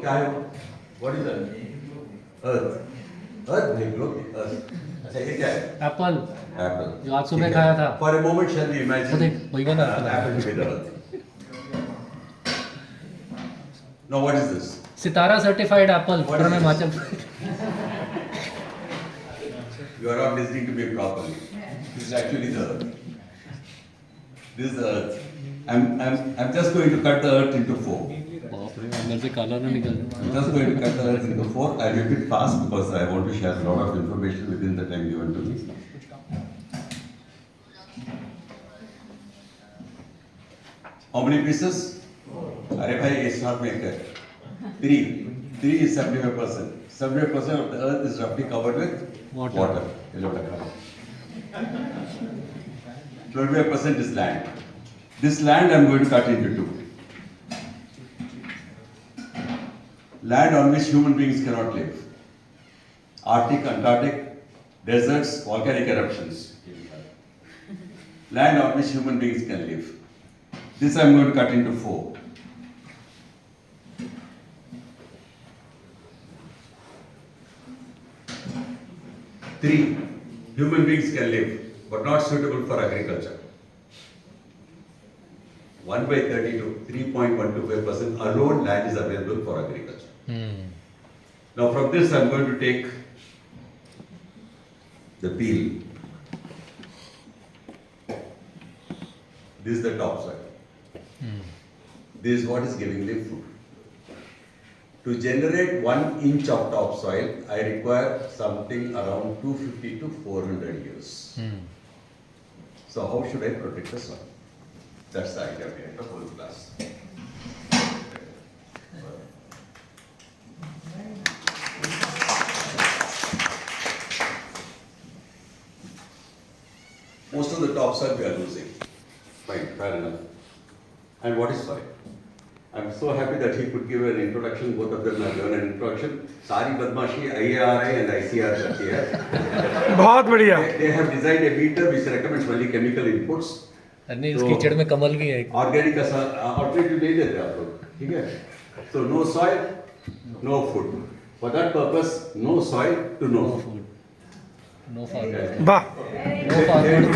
क्या है वो? What is that? Earth. Earth नहीं ग्लोब Earth. अच्छा ये क्या है? Apple Apple. जो आज सुबह खाया था। For a moment shall we imagine वो देख, वही वाला apple है। apple to be the Earth. Now what is this? Sitara certified Apple What is from this? Himachal. You are not listening to me properly. This is actually the Earth. This is the Earth. I'm just going to cut the Earth into four. बाप रे अंदर से काला ना निकल I'm just going to cut the Earth into four. I'll be a bit fast because I want to share a lot of information within the time given to me. How many pieces? अरे भाई एक साथ में कर. Three. Three is 75%. 75% of the Earth is roughly covered with water. ये लो रखा. 25% is land. This land I'm going to cut into two. Land on which human beings cannot live. Arctic, Antarctic, deserts, volcanic eruptions. Land on which human beings can live. This I'm going to cut into four. Three, human beings can live, but not suitable for agriculture. 1/32, 3.125% alone land is available for agriculture. Now from this I'm going to take the peel. This is the topsoil. This is what is giving me food. To generate 1 inch of topsoil, I require something around 250 to 400 years. So how should I protect the soil? That's the idea behind the whole class. Most of the topsoil we are losing. Fine, fair enough. And what is soil? I'm so happy that he could give an introduction. Both of them have given an introduction. सारी बदमाशी IARI and ICR करती है. बहुत बढ़िया. They have designed a meter which recommends only chemical inputs. नहीं इस कीचड़ में कमल भी है। Organic का alternative ले लेते हैं आप लोग, ठीक है? So no soil, no food. For that purpose, no soil to no food. No farmer. वाह. No farmer. No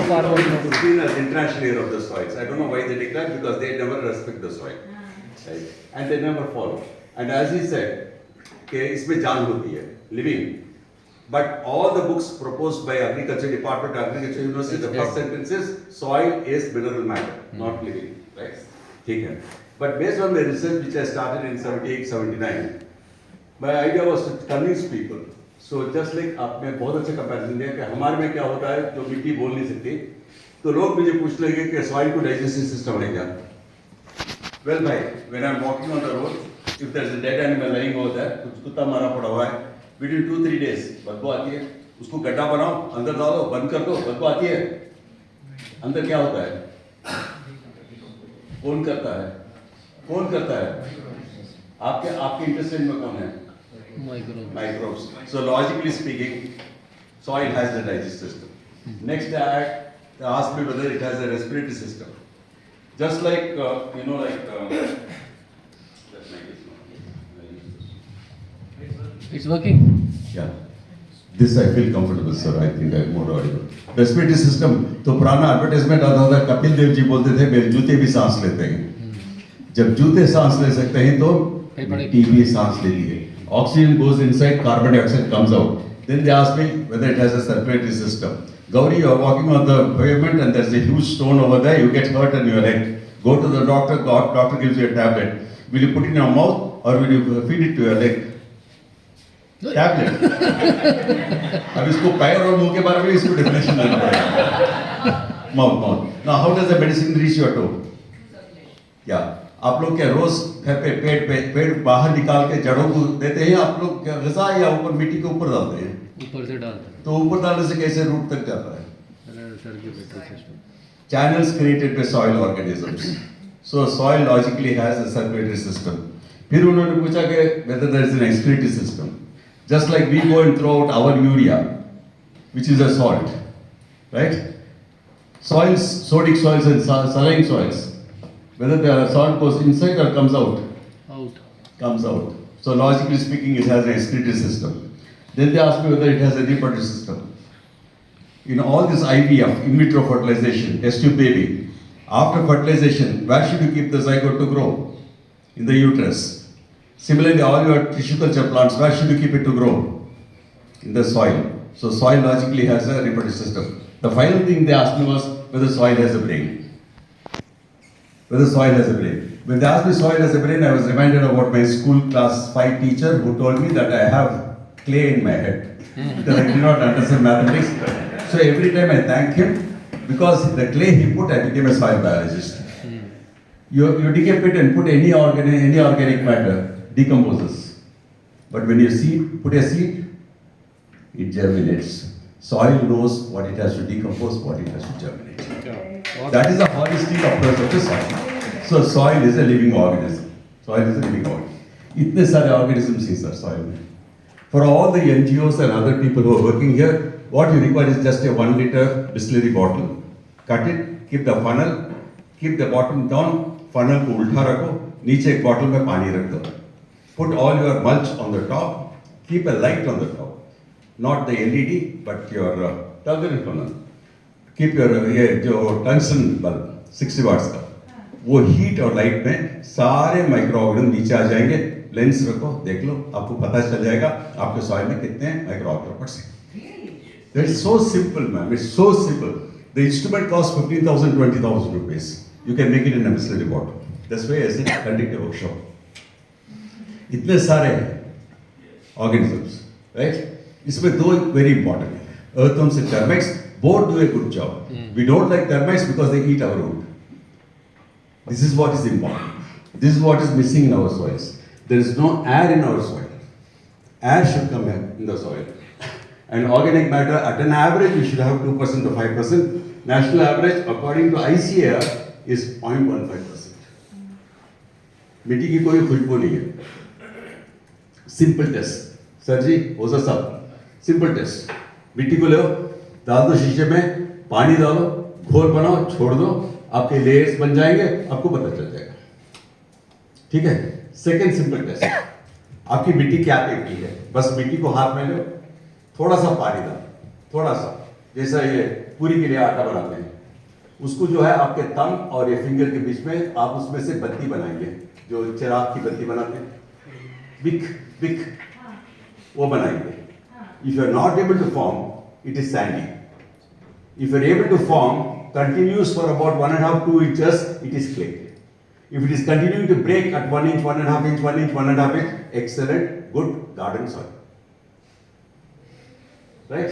farmer. No food. Seen as international year of the soils. I don't know why they declared because they never respect the soil, right? And they never follow. And as he said, कि इसमें जान होती है, living. But all the books proposed by Agriculture Department, Agriculture University, the first sentence is soil is mineral matter, not living, right? ठीक है. But based on my research which I started in 78, 79, my idea was to convince people. So just like आपने बहुत अच्छा comparison दिया कि हमारे में क्या होता है जो मिट्टी बोल नहीं सकती, तो लोग मुझे पूछ लेंगे कि soil को digestive system है क्या? Well भाई, when I'm walking on the road, if there's a dead animal lying over there, कुछ कुत्ता मारा पड़ा हुआ है, within 2-3 days बदबू आती है, उसको गड्ढा बनाओ, अंदर डालो, बंद कर दो, बदबू आती है, अंदर क्या होता है? कौन करता है? कौन करता है? आपके इंटेस्टाइन में कौन है? Microbes. So logically speaking, soil has the digestive system. Next, they asked me whether it has a respiratory system. Just like It's working. Yeah. This I feel comfortable, sir. I think I'm more audible. Respiratory system. तो पुराना advertisement आता था, कपिल देव जी बोलते थे मेरे जूते भी सांस लेते हैं. जब जूते सांस ले सकते हैं तो मिट्टी भी सांस लेती है. Oxygen goes inside, carbon dioxide comes out. Then they ask me whether it has a circulatory system. Gauri, you are walking on the pavement and there's a huge stone over there, you get hurt in your leg. Go to the doctor, doctor gives you a tablet. Will you put it in your mouth or will you feed it to your leg? Tablet. अब इसको पैर और मुंह के बारे में इसको definition देना पड़ेगा. Mouth. Now how does the medicine reach your toe? Yeah. आप लोग क्या रोज घर पे पेड़ बाहर निकाल के जड़ों को देते हैं, आप लोग क्या गज़ा या ऊपर मिट्टी के ऊपर डालते हैं? ऊपर से डालते हैं. तो ऊपर डालने से कैसे रूट तक जाता है? Channels created by soil organisms. So soil logically has a circulatory system. फिर उन्होंने पूछा कि whether there is an excretory system. Just like we go and throw out our urea, which is a salt, right? Soils, sodic soils and saline soils. Whether the salt goes inside or comes out? Out. comes out. So logically speaking, it has an excretory system. Then they ask me whether it has a reproductive system. In all this IVF, in vitro fertilization, test tube baby, after fertilization, where should you keep the zygote to grow? In the uterus. Similarly, all your tissue culture plants, where should you keep it to grow? In the soil. So soil logically has a reproductive system. The final thing they asked me was whether soil has a brain. Whether soil has a brain. When they asked me soil has a brain, I was reminded about my school class 5 teacher who told me that I have clay in my head. Because I did not understand mathematics. So every time I thank him, because the clay he put, I became a soil biologist. You dig a pit and put any organic matter, decomposes. But when you put a seed, it germinates. Soil knows what it has to decompose, what it has to germinate. That is a holistic approach of the soil. So soil is a living organism. Soil is a living organism. Itne sare organisms in soil. For all the NGOs and other people who are working here, what you require is just a 1 liter distillery bottle. Cut it, keep the funnel, keep the bottom down, funnel को उल्टा रखो, नीचे एक bottle में पानी रख दो. Put all your mulch on the top, keep a light on the top. Not the LED, but your tungsten funnel. Keep your ये जो tungsten bulb, 60 watts का. वो heat और light में सारे microorganisms नीचे आ जाएंगे. लेंस रखो, देख लो, आपको पता चल जाएगा आपके सॉइल में कितने microorganisms हैं. It's so simple, ma'am. It's so simple. The instrument costs 15,000, 20,000 rupees. You can make it in a distillery bottle. That's why I said conduct a workshop. इतने सारे organisms, right? इसमें दो very important. Earthworms and termites both do a good job. We don't like termites because they eat our wood. This is what is important. This is what is missing in our soils. There is no air in our soil. Air should come in the soil. And organic matter, at an average, we should have 2% to 5%. National average, according to ICAR, is 0.15%. मिट्टी की कोई खुशबू नहीं है. Simple test. Sir जी, ओसा साहब, simple test. मिट्टी को लो, डाल दो शीशे में, पानी डालो, घोल बनाओ, छोड़ दो, आपके लेयर्स बन जाएंगे, आपको पता चल जाएगा. ठीक है? Second simple test. आपकी मिट्टी क्या कहती है? बस मिट्टी को हाथ में लो, थोड़ा सा पानी डालो, थोड़ा सा, जैसा ये पूरी के लिए आटा बनाते हैं. उसको जो है आपके थंब और ये फिंगर के बीच में आप उसमें से बत्ती बनाएंगे, जो चिराग की बत्ती बनाते हैं, विक वो बनाएंगे. If you are not able to form, it is sandy. If you are able to form, continues for about 1.5 to 2 inches, it is clay. If it is continuing to break at 1 inch, 1.5 inch, 1 inch, 1.5 inch, excellent, good garden soil. Right?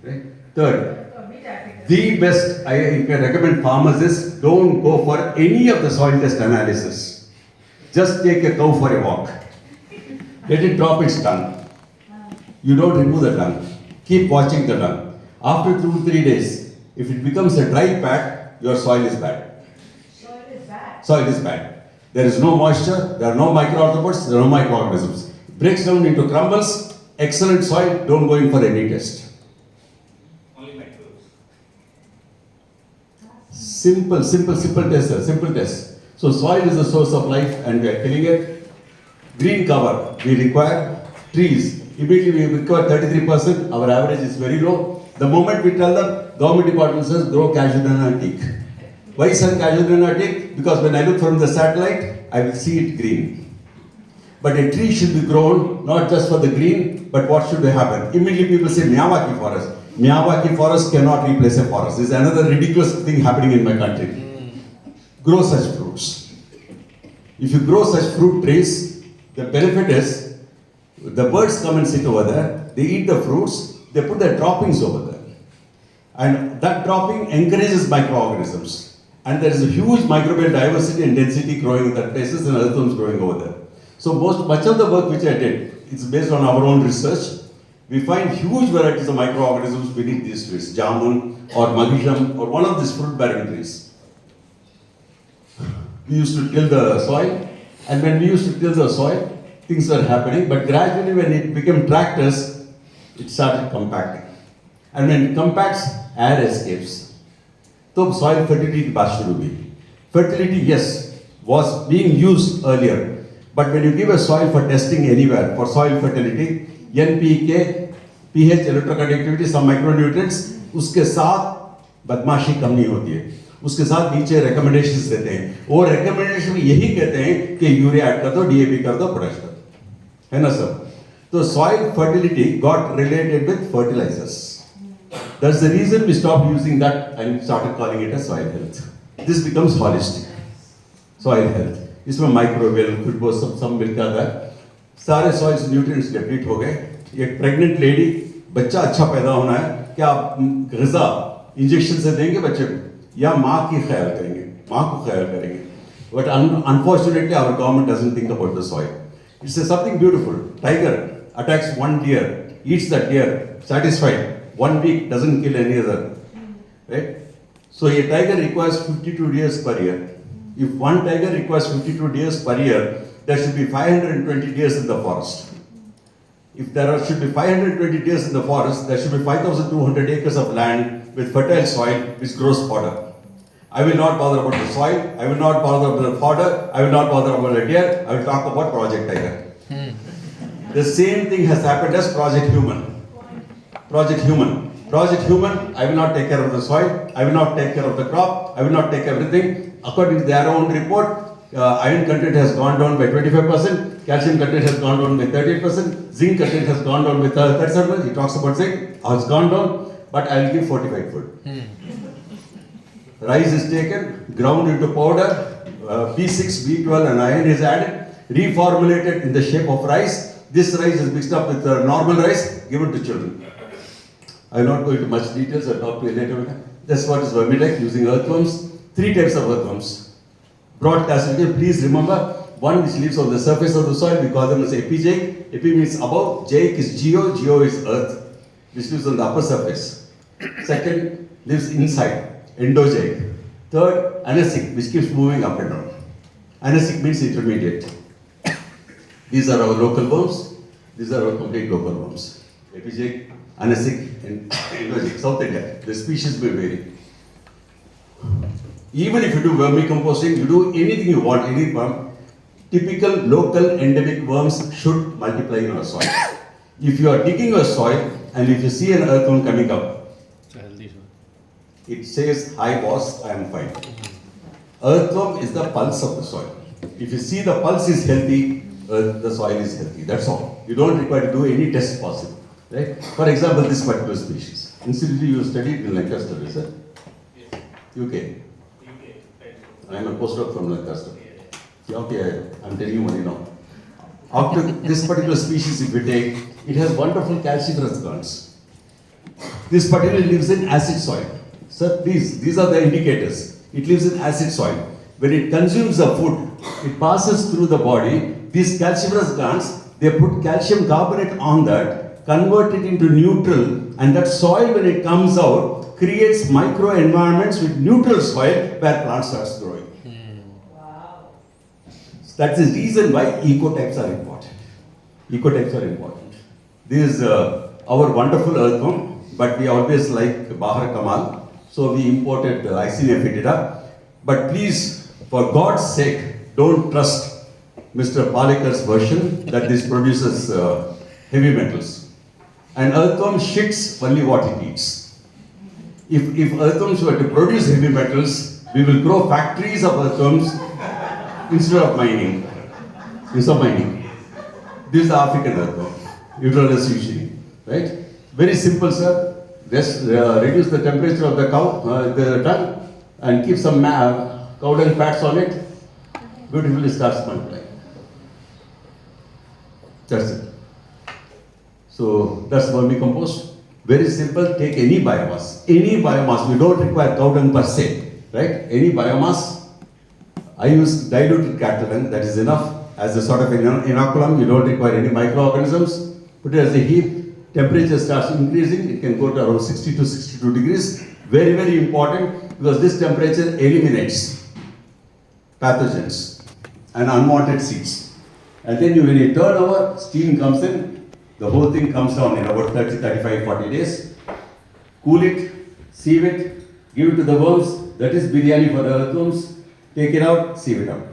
Right? Third, the best I can recommend farmers is don't go for any of the soil test analysis. Just take a cow for a walk. Let it drop its tongue. You don't remove the tongue. Keep watching the tongue. After 2-3 days, if it becomes a dry patch, your soil is bad. Soil is bad. There is no moisture, there are no microorganisms, there are no microorganisms. Breaks down into crumbles, excellent soil, don't go in for any test. Only microbes. Simple test, sir, simple test. So soil is the source of life and we are killing it. Green cover, we require trees. Immediately we require 33%, our average is very low. The moment we tell them, government department says grow cashew and teak. Why sir cashew and teak? Because when I look from the satellite, I will see it green. But a tree should be grown not just for the green, but what should happen? Immediately people say Miyawaki forest. Miyawaki forest cannot replace a forest. This is another ridiculous thing happening in my country. Grow such fruits. If you grow such fruit trees, the benefit is the birds come and sit over there, they eat the fruits, they put their droppings over there. And that dropping encourages microorganisms. And there is a huge microbial diversity and density growing in that places and earthworms growing over there. So much of the work which I did, it's based on our own research. We find huge varieties of microorganisms beneath these trees, jamun or magisham or one of these fruit bearing trees. We used to till the soil, and when we used to till the soil, things were happening, but gradually when it became tractors, it started compacting. And when it compacts, air escapes. So soil fertility की बात शुरू हुई. Fertility, yes, was being used earlier, But when you give a soil for testing anywhere, for soil fertility, NPK, pH, electroconductivity, some micronutrients, उसके साथ बदमाशी कम नहीं होती है. उसके साथ नीचे recommendations देते हैं. वो recommendation में यही कहते हैं कि यूरिया ऐड कर दो, DAP कर दो, पोटाश कर दो. है ना sir? So soil fertility got related with fertilizers. That's the reason we stopped using that and started calling it as soil health. This becomes holistic. Soil health. इसमें microbial, कुछ सब मिलकर आता है. सारे soils nutrients deplete हो गए. एक pregnant lady, बच्चा अच्छा पैदा होना है, क्या आप ग़िज़ा इंजेक्शन से देंगे बच्चे को? या माँ की ख्याल करेंगे? माँ को ख्याल करेंगे. But unfortunately, our government doesn't think about the soil. It's something beautiful. Tiger attacks one deer, eats that deer, satisfied. 1 week doesn't kill any other. Right? So a tiger requires 52 deers per year. If one tiger requires 52 deers per year, there should be 520 deers in the forest. If should be 520 deers in the forest, there should be 5,200 acres of land with fertile soil which grows fodder. I will not bother about the soil, I will not bother about the fodder, I will not bother about the deer, I will talk about Project Tiger. The same thing has happened as Project Human. Project Human. Project Human, I will not take care of the soil, I will not take care of the crop, I will not take everything. According to their own report, iron content has gone down by 25%, calcium content has gone down by 38%, zinc content has gone down by 37%. He talks about zinc, has gone down, but I will give fortified food. Rice is taken, ground into powder, B6, B12 and iron is added, reformulated in the shape of rice. This rice is mixed up with normal rice, given to children. I will not go into much details, I will talk to you later. That's what is vermilion using earthworms. 3 types of earthworms. Broad classification, please remember, one which lives on the surface of the soil, we call them as epijaic. Epi means above, jaic is geo is earth, which lives on the upper surface. Second, lives inside. Endogeic. Third, anasic, which keeps moving up and down. Anasic means intermediate. These are our local worms. These are our complete local worms. Epigeic, anasic, and endogeic. South India. The species may vary. Even if you do vermicomposting, you do anything you want, any worm, typical local endemic worms should multiply in our soil. If you are digging your soil and if you see an earthworm coming up, it says, "Hi boss, I am fine." Earthworm is the pulse of the soil. If you see the pulse is healthy, the soil is healthy. That's all. You don't require to do any test possible. Right? For example, this particular species. Incidentally, you studied in Lancaster, is it? Yes. UK. UK. I am a postdoc from Lancaster. Okay, I'm telling you money now. After this particular species, if we take, it has wonderful calciferous glands. This particularly lives in acid soil. Sir, these are the indicators. It lives in acid soil. When it consumes the food, it passes through the body. These calciferous glands, they put calcium carbonate on that, convert it into neutral, and that soil, when it comes out, creates microenvironments with neutral soil where plant starts growing. Wow. That's the reason why ecotypes are important. Ecotypes are important. This is our wonderful earthworm, but we always like Bahar Kamal. So we imported Icenia fetida. But please, for God's sake, don't trust Mr. Palekar's version that this produces heavy metals. And earthworm shits only what it eats. If earthworms were to produce heavy metals, we will grow factories of earthworms instead of mining. This is the African earthworm, Uterus usually, right? Very simple, sir. Just reduce the temperature of the cow, the tongue, and keep some cow dung fats on it. Beautifully starts multiplying. That's it. So that's vermicompost. Very simple. Take any biomass. Any biomass. We don't require cow dung per se, right? Any biomass. I use diluted cattle dung. That is enough. As a sort of inoculum, you don't require any microorganisms. Put it as a heap. Temperature starts increasing, it can go to around 60 to 62 degrees. Very, very important, because this temperature eliminates pathogens and unwanted seeds. And then when you turn over, steam comes in, the whole thing comes down in about 30, 35, 40 days. Cool it, sieve it, give it to the worms. That is biryani for the earthworms. Take it out, sieve it out.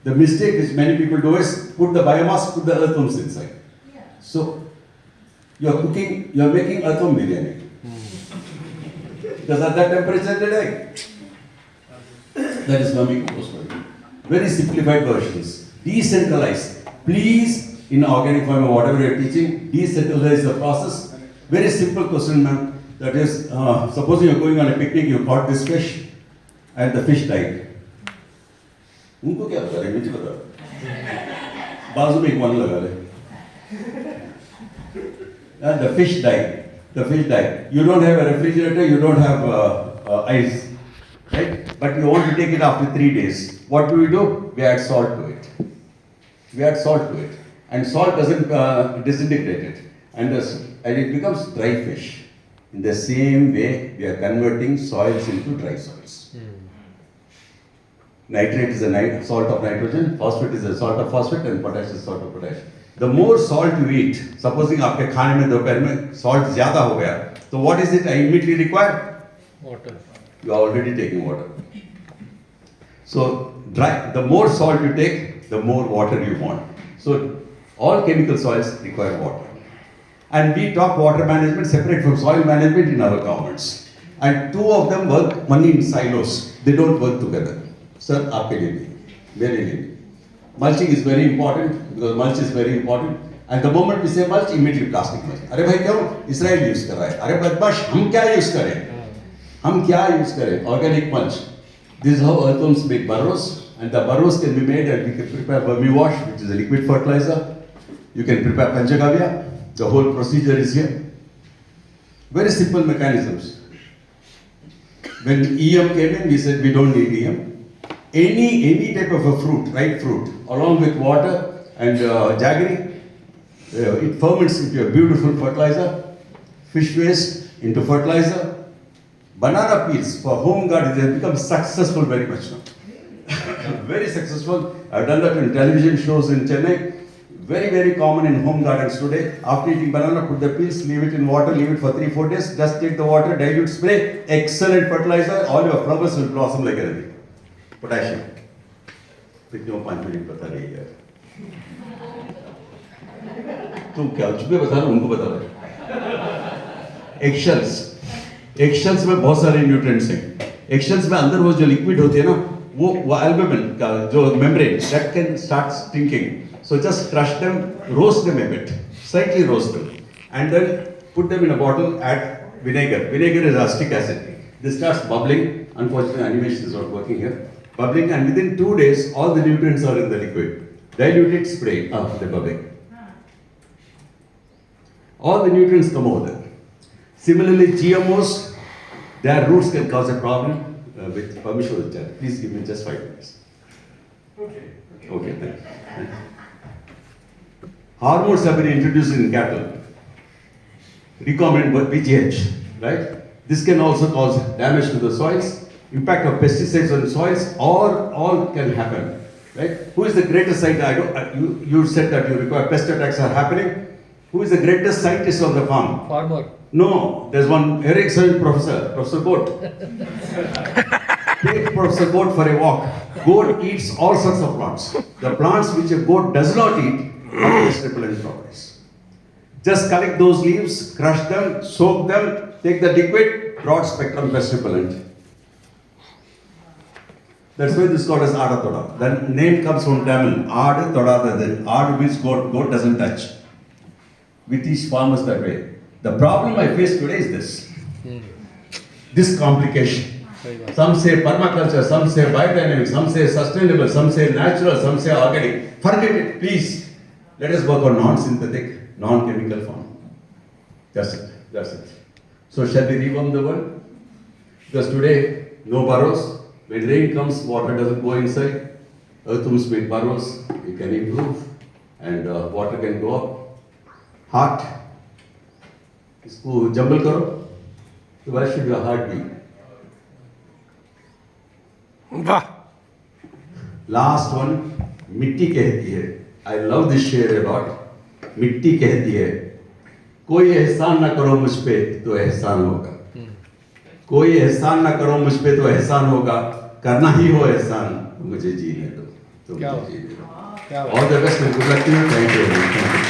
The mistake which many people do is put the biomass, put the earthworms inside. So you are cooking, you are making earthworm biryani. Because at that temperature they die. That is vermicompost for you. Very simplified versions. Decentralized. Please, in organic farming, whatever you are teaching, decentralize the process. Very simple question, ma'am. That is, supposing you are going on a picnic, you caught this fish, and the fish died. उनको क्या बता रहे मुझे बता बाजू में एक one लगा ले and the fish died you don't have a refrigerator, you don't have ice, right? But you want to take it after 3 days. What do? We add salt to it, and salt doesn't disintegrate it, and it becomes dry fish. In the same way we are converting soils into dry soils. Nitrate is a salt of nitrogen, phosphate is a salt of phosphate, and potash is salt of potash. The more salt you eat, supposing आपके खाने में दोपहर में salt ज़्यादा हो गया, so what is it I immediately require? Water. You are already taking water. So the more salt you take, the more water you want. So all chemical soils require water. And we talk water management separate from soil management in our governments. And two of them work only in silos. They don't work together. Sir, आपके लिए भी, मेरे लिए भी. Mulching is very important because mulch is very important. And the moment we say mulch, immediately plastic mulch. अरे भाई क्यों? Israel use कर रहा है. अरे बदमाश, हम क्या यूज करें? Organic mulch. This is how earthworms make burrows, and the burrows can be made, and we can prepare vermiwash, which is a liquid fertilizer. You can prepare panchagavya. The whole procedure is here. Very simple mechanisms. When EM came in, we said we don't need EM. Any type of a fruit, ripe fruit, along with water and jaggery, it ferments into a beautiful fertilizer. Fish waste into fertilizer. Banana peels for home garden, they have become successful very much now. Very successful. I've done that in television shows in Chennai. Very, very common in home gardens today. After eating banana, put the peels, leave it in water, leave it for 3-4 days. Just take the water, dilute, spray. Excellent fertilizer. All your flowers will blossom like anything. Potassium. कितने 5 minute बता रही है यार. तुम क्या चुपे बता रहे उनको बता रहे. Eggshells में बहुत सारे न्यूट्रिएंट्स हैं. Eggshells में अंदर वो जो लिक्विड होती है ना, वो albumin का जो membrane that can start stinking. So just crush them, roast them a bit, slightly roast them, and then put them in a bottle. Add vinegar. Vinegar is acetic acid. This starts bubbling. Unfortunately, animation is not working here. Bubbling, and within 2 days, all the nutrients are in the liquid. Dilute it, spray. They're bubbling. All the nutrients come over there. Similarly, GMOs, their roots can cause a problem. With permission of the chair, please give me just 5 minutes. Okay, thank you. Hormones have been introduced in cattle. Recombinant PGH, right? This can also cause damage to the soils. Impact of pesticides on soils, all can happen, right? Who is the greatest scientist? You said that you require pest attacks are happening. Who is the greatest scientist of the farm? Farmer. No, there's one Erickson Professor Goat. Take Professor Goat for a walk. Goat eats all sorts of plants. The plants which a goat does not eat have pest repellent properties. Just collect those leaves, crush them, soak them, take the liquid, broad spectrum pest repellent. That's why this is called as Ada Toda. The name comes from Tamil. Ada Toda. Ada means goat. Goat doesn't touch. We teach farmers that way. The problem I face today is this. This complication. Some say permaculture, some say biodynamics, some say sustainable, some say natural, some say organic. Forget it, please. Let us work on non-synthetic, non-chemical farming. That's it. So shall we reform the world? Because today, no burrows. When rain comes, water doesn't go inside. Earthworms make burrows. You can improve, and water can go up. Heart. इसको jumble करो. So why should your heart be? Last one, मिट्टी कहती है. I love this शेर a lot. मिट्टी कहती है, कोई एहसान ना करो मुझ पे तो एहसान होगा. कोई एहसान ना करो मुझ पे तो एहसान होगा. करना ही हो एहसान तो मुझे जीने दो. तो क्या मुझे चाहिए। क्या All the best and good luck to you. Thank you. Thank you.